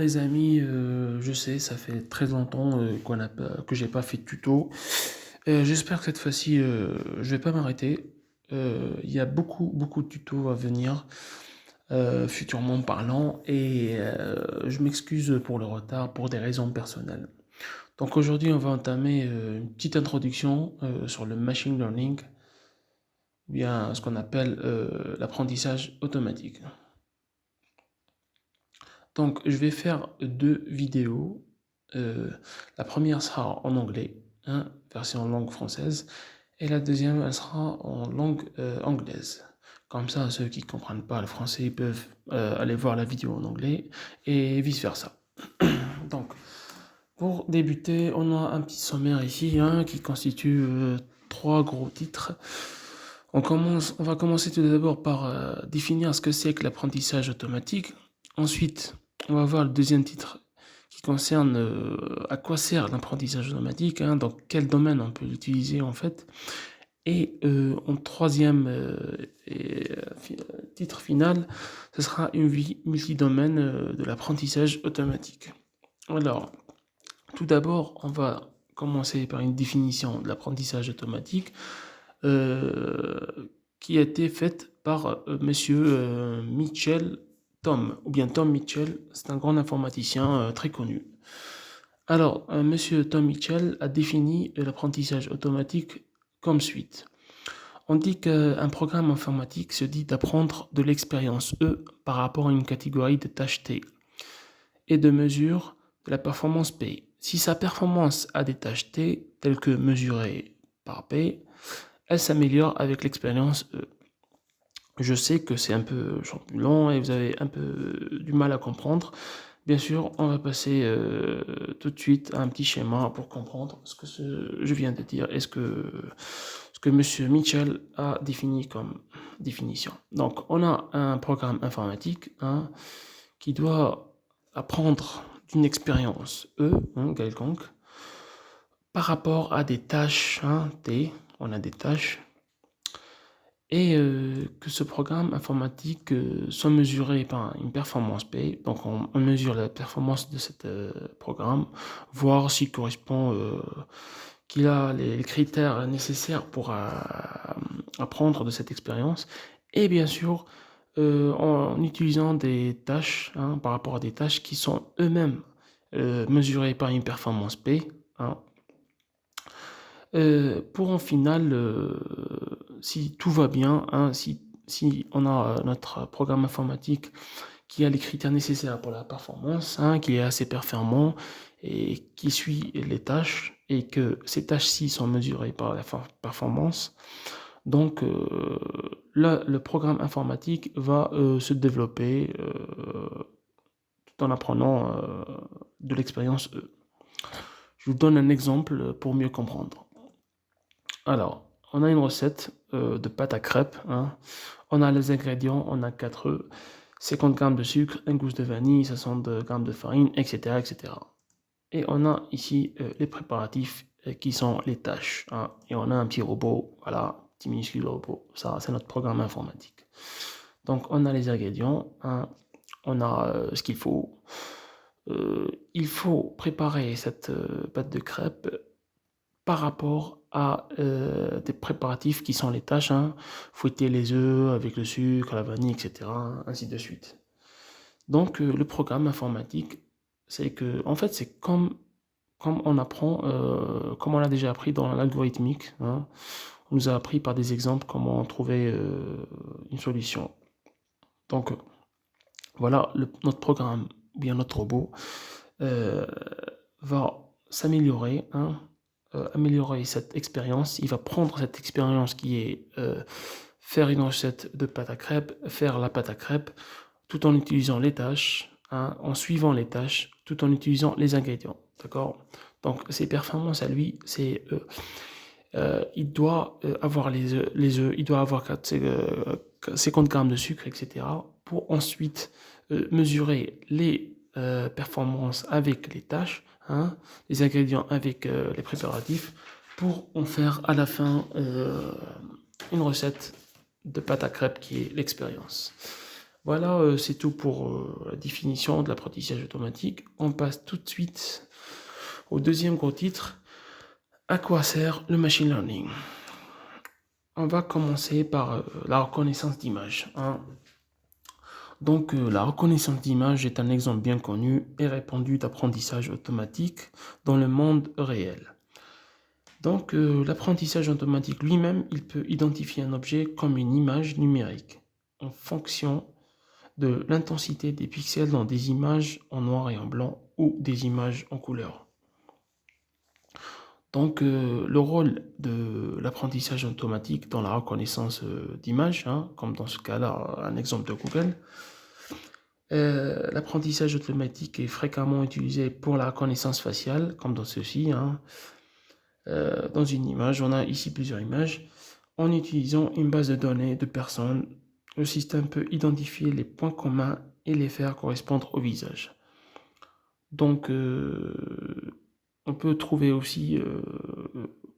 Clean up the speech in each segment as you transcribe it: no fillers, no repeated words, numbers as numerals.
les amis, je sais, ça fait très longtemps que j'ai pas fait de tuto. J'espère que cette fois-ci, je vais pas m'arrêter. Il y a beaucoup de tutos à venir, futurement parlant, et je m'excuse pour le retard, pour des raisons personnelles. Donc aujourd'hui, on va entamer une petite introduction sur le machine learning, ou bien ce qu'on appelle l'apprentissage automatique. Donc, je vais faire deux vidéos. Euh, la première sera en anglais, hein, version langue française, et la deuxième, elle sera en langue anglaise. Comme ça, ceux qui ne comprennent pas le français ils peuvent aller voir la vidéo en anglais et vice-versa. Donc, pour débuter, on a un petit sommaire ici hein, qui constitue trois gros titres. On va commencer tout d'abord par définir ce que c'est que l'apprentissage automatique. Ensuite, on va voir le deuxième titre qui concerne à quoi sert l'apprentissage automatique, hein, dans quel domaine on peut l'utiliser en fait. Et en troisième titre final, ce sera une vie multidomaine de l'apprentissage automatique. Alors, tout d'abord, on va commencer par une définition de l'apprentissage automatique euh, qui a été faite par monsieur Mitchell Tom, ou bien Tom Mitchell, c'est un grand informaticien très connu. Alors, monsieur Tom Mitchell a défini l'apprentissage automatique comme suit. On dit qu'un programme informatique se dit d'apprendre de l'expérience E par rapport à une catégorie de tâches T et de mesure de la performance P. Si sa performance a des tâches T, telles que mesurées par P, elle s'améliore avec l'expérience E. Je sais que c'est un peu long et vous avez un peu du mal à comprendre. Bien sûr, on va passer tout de suite à un petit schéma pour comprendre ce que je viens de dire et ce que M. Mitchell a défini comme définition. Donc, on a un programme informatique hein, qui doit apprendre d'une expérience E, hein, quelconque, par rapport à des tâches hein, T. On a des tâches et que ce programme informatique soit mesuré par une performance P. Donc on mesure la performance de ce programme, voir s'il correspond, qu'il a les critères nécessaires pour apprendre de cette expérience. Et bien sûr, en utilisant des tâches, hein, par rapport à des tâches qui sont eux-mêmes mesurées par une performance P. Hein, pour en final, si tout va bien, hein, si on a notre programme informatique qui a les critères nécessaires pour la performance, hein, qui est assez performant et qui suit les tâches, et que ces tâches-ci sont mesurées par la performance, donc là, le programme informatique va se développer tout en apprenant de l'expérience E. Je vous donne un exemple pour mieux comprendre. Alors, on a une recette de pâte à crêpes. Hein. On a les ingrédients, on a 4 œufs, 50 g de sucre, un gousse de vanille, 60 g de farine, etc. etc. Et on a ici les préparatifs qui sont les tâches. Hein. Et on a un petit robot, voilà, petit minuscule robot. Ça, c'est notre programme informatique. Donc, on a les ingrédients, hein. On a ce qu'il faut. Il faut préparer cette pâte de crêpes par rapport à des préparatifs qui sont les tâches, hein, fouetter les œufs avec le sucre, la vanille, etc., ainsi de suite. Donc le programme informatique, c'est que, en fait, c'est comme on apprend, comme on l'a déjà appris dans l'algorithmique, hein, on nous a appris par des exemples comment trouver une solution. Donc voilà, notre programme, ou bien notre robot, va s'améliorer, hein, améliorer cette expérience. Il va prendre cette expérience qui est faire une recette de pâte à crêpes, faire la pâte à crêpes, tout en utilisant les tâches, hein, en suivant les tâches, tout en utilisant les ingrédients. D'accord? Donc, ses performances à lui, c'est il doit avoir les œufs, il doit avoir 50 grammes de sucre, etc. pour ensuite mesurer les performances avec les tâches, hein, les ingrédients avec les préparatifs, pour en faire à la fin une recette de pâte à crêpes qui est l'expérience. Voilà, c'est tout pour la définition de l'apprentissage automatique. On passe tout de suite au deuxième gros titre. À quoi sert le machine learning? On va commencer par la reconnaissance d'image, hein. Donc, la reconnaissance d'image est un exemple bien connu et répandu d'apprentissage automatique dans le monde réel. Donc, l'apprentissage automatique lui-même, il peut identifier un objet comme une image numérique en fonction de l'intensité des pixels dans des images en noir et en blanc ou des images en couleur. Donc, le rôle de l'apprentissage automatique dans la reconnaissance d'images, hein, comme dans ce cas-là, un exemple de Google, l'apprentissage automatique est fréquemment utilisé pour la reconnaissance faciale, comme dans ceci, hein. Dans une image, on a ici plusieurs images. En utilisant une base de données de personnes, le système peut identifier les points communs et les faire correspondre au visage. Donc, on peut trouver aussi,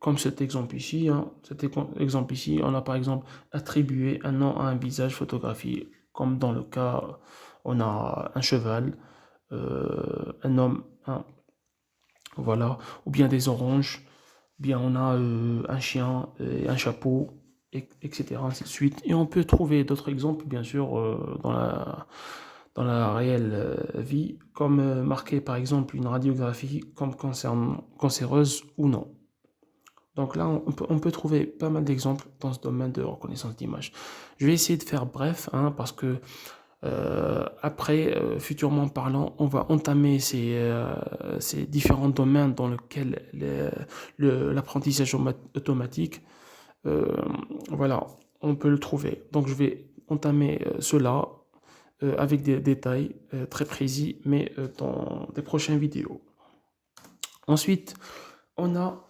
comme cet exemple ici, hein, on a par exemple attribué un nom à un visage photographié, comme dans le cas, on a un cheval, un homme, hein, voilà, ou bien des oranges, bien on a un chien, et un chapeau, etc. ainsi de suite. Et on peut trouver d'autres exemples, bien sûr, dans la réelle vie, comme marquer par exemple une radiographie comme cancéreuse ou non. Donc là, on peut trouver pas mal d'exemples dans ce domaine de reconnaissance d'image. Je vais essayer de faire bref, hein, parce que après, futurement parlant, on va entamer ces différents domaines dans lesquels l'apprentissage automatique, voilà, on peut le trouver. Donc je vais entamer cela avec des détails très précis, mais dans des prochaines vidéos. Ensuite, on a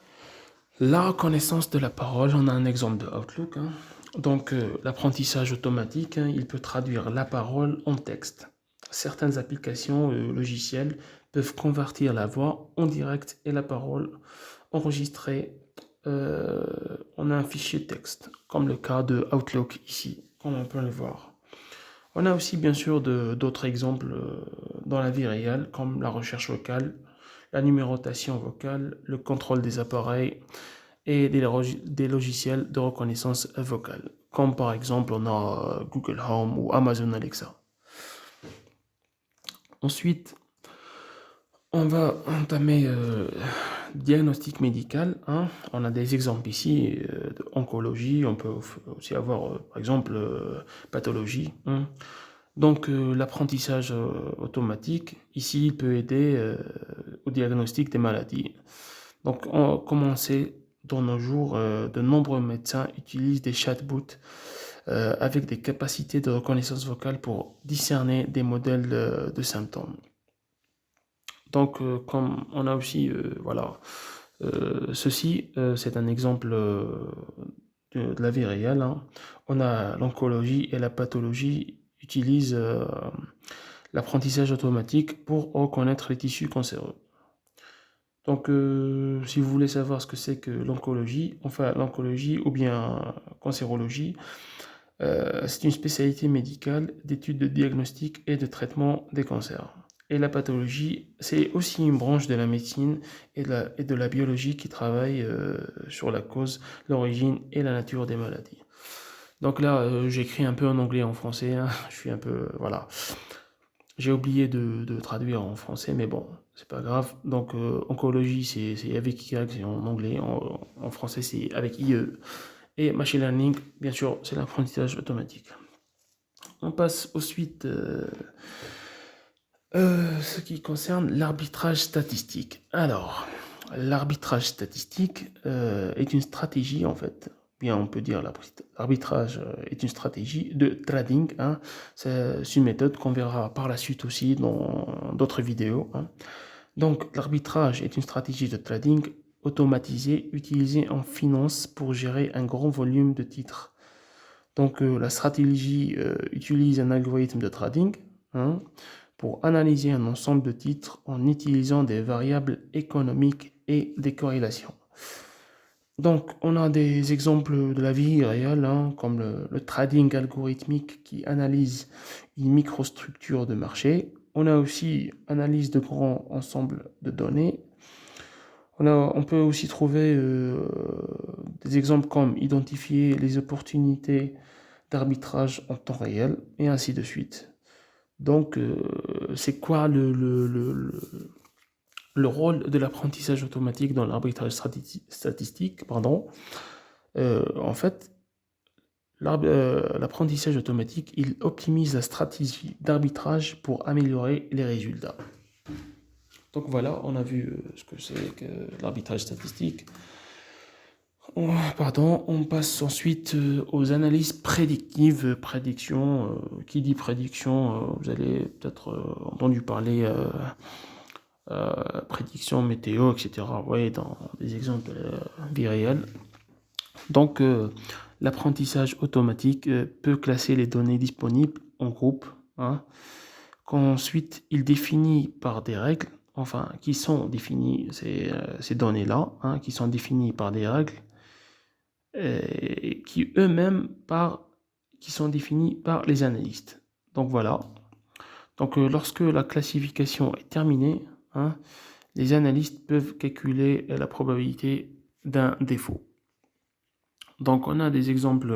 la reconnaissance de la parole. On a un exemple de Outlook, hein. Donc, l'apprentissage automatique, hein, il peut traduire la parole en texte. Certaines applications logicielles peuvent convertir la voix en direct et la parole enregistrée en un fichier texte, comme le cas de Outlook ici, comme on peut le voir. On a aussi bien sûr d'autres exemples dans la vie réelle, comme la recherche vocale, la numérotation vocale, le contrôle des appareils et des logiciels de reconnaissance vocale, comme par exemple on a Google Home ou Amazon Alexa. Ensuite, on va entamer diagnostic médical, hein. On a des exemples ici d'oncologie, on peut aussi avoir par exemple pathologie, hein. Donc l'apprentissage automatique, ici, il peut aider au diagnostic des maladies. Donc comme on sait, dans nos jours, de nombreux médecins utilisent des chatbots avec des capacités de reconnaissance vocale pour discerner des modèles de symptômes. Donc, comme on a aussi, voilà, ceci, c'est un exemple de la vie réelle, hein. On a l'oncologie et la pathologie utilisent l'apprentissage automatique pour reconnaître les tissus cancéreux. Donc, si vous voulez savoir ce que c'est que l'oncologie, enfin l'oncologie ou bien cancérologie, c'est une spécialité médicale d'études de diagnostic et de traitement des cancers. Et la pathologie, c'est aussi une branche de la médecine et de la biologie qui travaille sur la cause, l'origine et la nature des maladies. Donc là, j'écris un peu en anglais et en français, hein. Je suis un peu, voilà. J'ai oublié de traduire en français, mais bon, c'est pas grave. Donc, oncologie, c'est avec Y, c'est en anglais. En français, c'est avec IE. Et machine learning, bien sûr, c'est l'apprentissage automatique. On passe ensuite ce qui concerne l'arbitrage statistique. Alors, l'arbitrage statistique est une stratégie, en fait. Bien, on peut dire l'arbitrage est une stratégie de trading, hein. C'est une méthode qu'on verra par la suite aussi dans d'autres vidéos, hein. Donc, l'arbitrage est une stratégie de trading automatisée utilisée en finance pour gérer un grand volume de titres. Donc, la stratégie utilise un algorithme de trading, hein, pour analyser un ensemble de titres en utilisant des variables économiques et des corrélations. Donc, on a des exemples de la vie réelle, hein, comme le trading algorithmique qui analyse une microstructure de marché. On a aussi analyse de grands ensembles de données. On peut aussi trouver des exemples comme identifier les opportunités d'arbitrage en temps réel, et ainsi de suite. Donc, c'est quoi le rôle de l'apprentissage automatique dans l'arbitrage statistique, pardon. En fait, l'apprentissage automatique, il optimise la stratégie d'arbitrage pour améliorer les résultats. Donc voilà, on a vu ce que c'est que l'arbitrage statistique. On passe ensuite aux analyses prédictives. Prédiction, qui dit prédiction, vous allez peut-être entendu parler prédiction météo, etc. Vous voyez, dans des exemples de la vie réelle. Donc, l'apprentissage automatique peut classer les données disponibles en groupe, hein, qu'ensuite il définit par des règles, enfin, qui sont définies, ces données-là, hein, qui sont définies par des règles, qui eux-mêmes qui sont définis par les analystes. Donc voilà. Donc, lorsque la classification est terminée, hein, les analystes peuvent calculer la probabilité d'un défaut. Donc, on a des exemples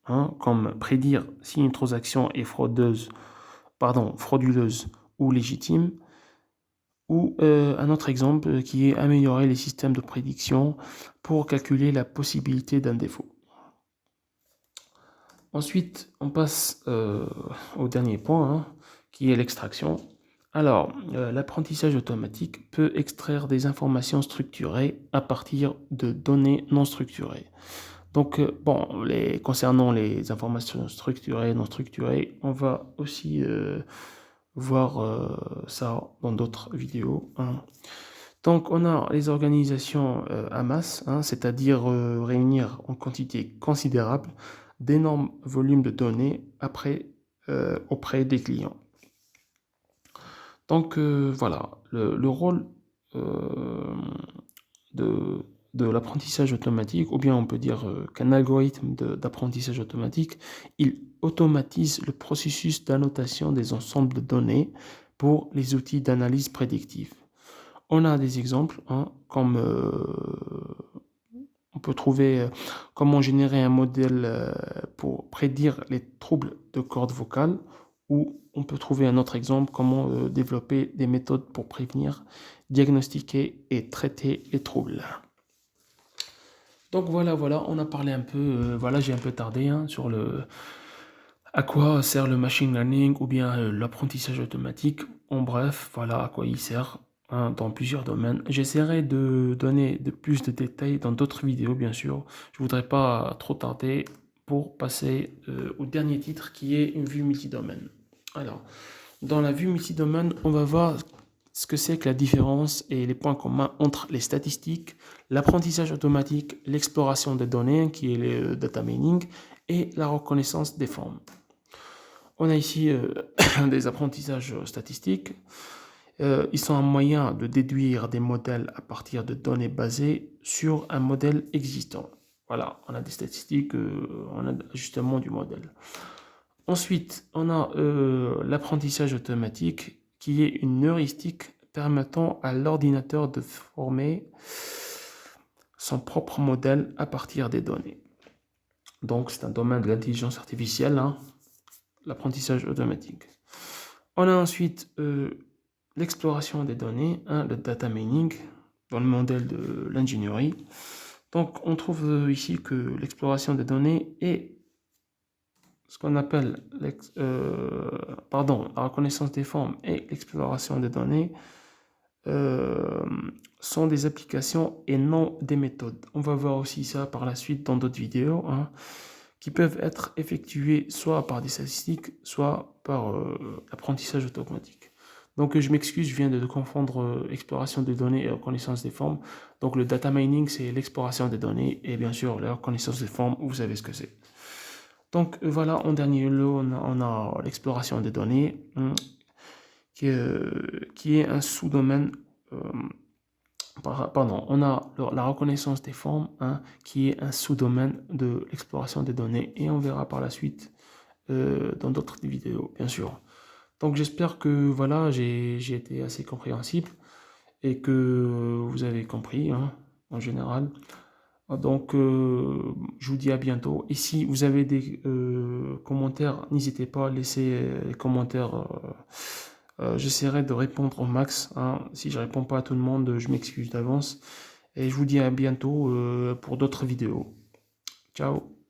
comme prédire si une transaction est frauduleuse ou légitime, ou un autre exemple qui est améliorer les systèmes de prédiction pour calculer la possibilité d'un défaut. Ensuite, on passe au dernier point, hein, qui est l'extraction. Alors, l'apprentissage automatique peut extraire des informations structurées à partir de données non structurées. Donc, concernant les informations structurées et non structurées, on va aussi voir ça dans d'autres vidéos, hein. Donc, on a les organisations à masse, hein, c'est-à-dire réunir en quantité considérable d'énormes volumes de données auprès des clients. Donc voilà, le rôle de l'apprentissage automatique, ou bien on peut dire qu'un algorithme d'apprentissage automatique, il automatise le processus d'annotation des ensembles de données pour les outils d'analyse prédictive. On a des exemples, hein, comme on peut trouver comment générer un modèle pour prédire les troubles de cordes vocales, ou on peut trouver un autre exemple, comment développer des méthodes pour prévenir, diagnostiquer et traiter les troubles. Donc voilà, on a parlé un peu, j'ai un peu tardé hein, sur à quoi sert le machine learning ou bien l'apprentissage automatique. En bref, voilà à quoi il sert. Dans plusieurs domaines. J'essaierai de donner plus de détails dans d'autres vidéos, bien sûr. Je ne voudrais pas trop tarder pour passer au dernier titre qui est une vue multidomaine. Alors, dans la vue multidomaine, on va voir ce que c'est que la différence et les points communs entre les statistiques, l'apprentissage automatique, l'exploration des données, qui est le data mining, et la reconnaissance des formes. On a ici des apprentissages statistiques. Ils sont un moyen de déduire des modèles à partir de données basées sur un modèle existant. Voilà, on a des statistiques, on a ajustement du modèle. Ensuite, on a l'apprentissage automatique qui est une heuristique permettant à l'ordinateur de former son propre modèle à partir des données. Donc, c'est un domaine de l'intelligence artificielle, hein, l'apprentissage automatique. On a ensuite l'exploration des données, hein, le data mining, dans le modèle de l'ingénierie. Donc, on trouve ici que l'exploration des données est ce qu'on appelle la reconnaissance des formes et l'exploration des données sont des applications et non des méthodes. On va voir aussi ça par la suite dans d'autres vidéos, hein, qui peuvent être effectuées soit par des statistiques, soit par l'apprentissage automatique. Donc je m'excuse, je viens de confondre exploration des données et reconnaissance des formes. Donc le data mining, c'est l'exploration des données, et bien sûr la reconnaissance des formes, vous savez ce que c'est. Donc voilà, en dernier lieu, on a l'exploration des données, qui est un sous-domaine Pardon, on a la reconnaissance des formes, hein, qui est un sous-domaine de l'exploration des données, et on verra par la suite dans d'autres vidéos, bien sûr. Donc j'espère que voilà, j'ai été assez compréhensible et que vous avez compris, hein, en général. Donc je vous dis à bientôt. Et si vous avez des commentaires, n'hésitez pas à laisser les commentaires. J'essaierai de répondre au max, hein. Si je réponds pas à tout le monde, je m'excuse d'avance. Et je vous dis à bientôt pour d'autres vidéos. Ciao.